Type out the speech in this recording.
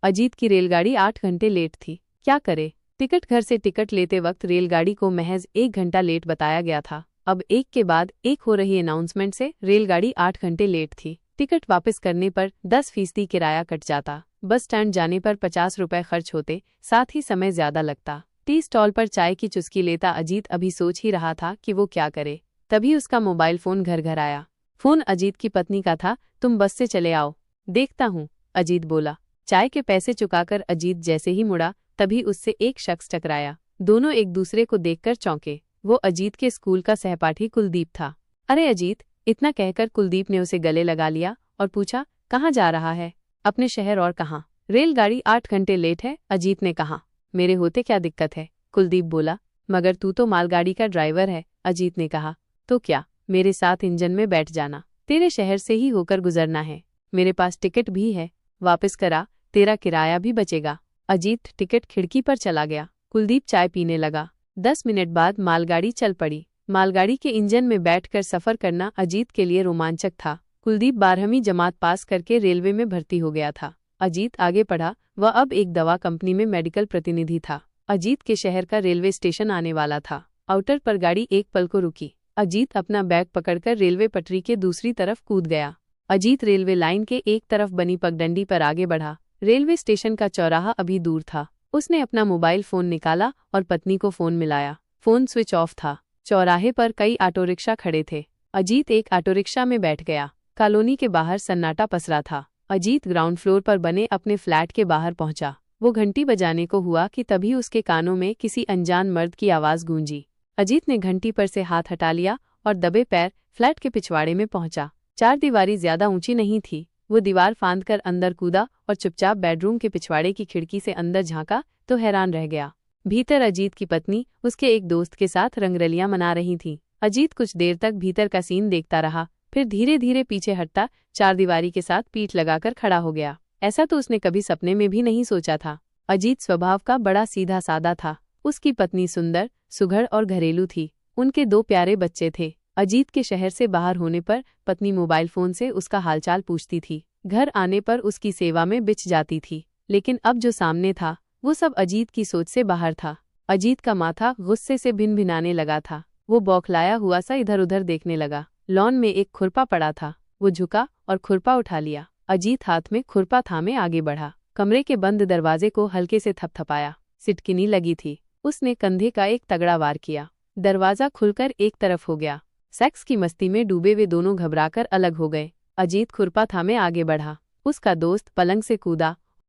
अजीत की रेलगाड़ी 8 घंटे लेट थी। क्या करे? टिकट घर से टिकट लेते वक्त रेलगाड़ी को महज 1 घंटा लेट बताया गया था। अब एक के बाद एक हो रही अनाउंसमेंट से रेलगाड़ी 8 घंटे लेट थी। टिकट वापस करने पर 10% किराया कट जाता। बस स्टैंड जाने पर 50 रुपए खर्च होते, साथ ही समय ज्यादा लगता। टी स्टॉल पर चाय की चुस्की लेता अजीत अभी सोच ही रहा था कि वो क्या करे, तभी उसका मोबाइल फोन घर आया। फोन अजीत की पत्नी का था। तुम बस से चले आओ, देखता हूँ, अजीत बोला। चाय के पैसे चुकाकर अजीत जैसे ही मुड़ा, तभी उससे एक शख्स टकराया। दोनों एक दूसरे को देखकर चौंके। वो अजीत के स्कूल का सहपाठी कुलदीप था। अरे अजीत, इतना कहकर कुलदीप ने उसे गले लगा लिया और पूछा, कहाँ जा रहा है? अपने शहर, और कहाँ? रेलगाड़ी 8 घंटे लेट है, अजीत ने कहा। मेरे होते क्या दिक्कत है? कुलदीप बोला। मगर तू तो मालगाड़ी का ड्राइवर है, अजीत ने कहा। तो क्या, मेरे साथ इंजन में बैठ जाना। तेरे शहर से ही होकर गुजरना है। मेरे पास टिकट भी है, वापस करा, तेरा किराया भी बचेगा। अजीत टिकट खिड़की पर चला गया। कुलदीप चाय पीने लगा। 10 मिनट बाद मालगाड़ी चल पड़ी। मालगाड़ी के इंजन में बैठकर सफर करना अजीत के लिए रोमांचक था। कुलदीप 12वीं जमात पास करके रेलवे में भर्ती हो गया था। अजीत आगे पढ़ा। वह अब एक दवा कंपनी में मेडिकल प्रतिनिधि था। अजीत के शहर का रेलवे स्टेशन आने वाला था। आउटर पर गाड़ी एक पल को रुकी। अजीत अपना बैग पकड़कर रेलवे पटरी के दूसरी तरफ कूद गया। अजीत रेलवे लाइन के एक तरफ बनी पगडंडी पर आगे बढ़ा। रेलवे स्टेशन का चौराहा अभी दूर था। उसने अपना मोबाइल फोन निकाला और पत्नी को फोन मिलाया। फोन स्विच ऑफ था। चौराहे पर कई ऑटो रिक्शा खड़े थे। अजीत एक ऑटो रिक्शा में बैठ गया। कॉलोनी के बाहर सन्नाटा पसरा था। अजीत ग्राउंड फ्लोर पर बने अपने फ्लैट के बाहर पहुंचा। वो घंटी बजाने को हुआ कि तभी उसके कानों में किसी अनजान मर्द की आवाज गूंजी। अजीत ने घंटी पर से हाथ हटा लिया और दबे पैर फ्लैट के पिछवाड़े में पहुंचा। चारदीवारी ज्यादा ऊंची नहीं थी। वो दीवार फांदकर अंदर कूदा और चुपचाप बेडरूम के पिछवाड़े की खिड़की से अंदर झांका तो हैरान रह गया। भीतर अजीत की पत्नी उसके एक दोस्त के साथ रंगरलियां मना रही थी। अजीत कुछ देर तक भीतर का सीन देखता रहा, फिर धीरे धीरे पीछे हटता चारदीवारी के साथ पीठ लगाकर खड़ा हो गया। ऐसा तो उसने कभी सपने में भी नहीं सोचा था। अजीत स्वभाव का बड़ा सीधा सादा था। उसकी पत्नी सुंदर, सुघड़ और घरेलू थी। उनके 2 प्यारे बच्चे थे। अजीत के शहर से बाहर होने पर पत्नी मोबाइल फोन से उसका हालचाल पूछती थी। घर आने पर उसकी सेवा में बिछ जाती थी। लेकिन अब जो सामने था वो सब अजीत की सोच से बाहर था। अजीत का माथा गुस्से से भिनभिनाने लगा था। वो बौखलाया हुआ सा इधर उधर देखने लगा। लॉन में एक खुरपा पड़ा था। वो झुका और खुरपा उठा लिया। अजीत हाथ में खुरपा थामे आगे बढ़ा। कमरे के बंद दरवाजे को हल्के से थपथपाया। सिटकिनी लगी थी। उसने कंधे का एक तगड़ा वार किया। दरवाजा खुलकर एक तरफ हो गया। सेक्स की मस्ती में डूबे वे दोनों घबराकर अलग हो गए। अजीत खुरपा थामे आगे बढ़ा। उसका दोस्त पलंग से कूदा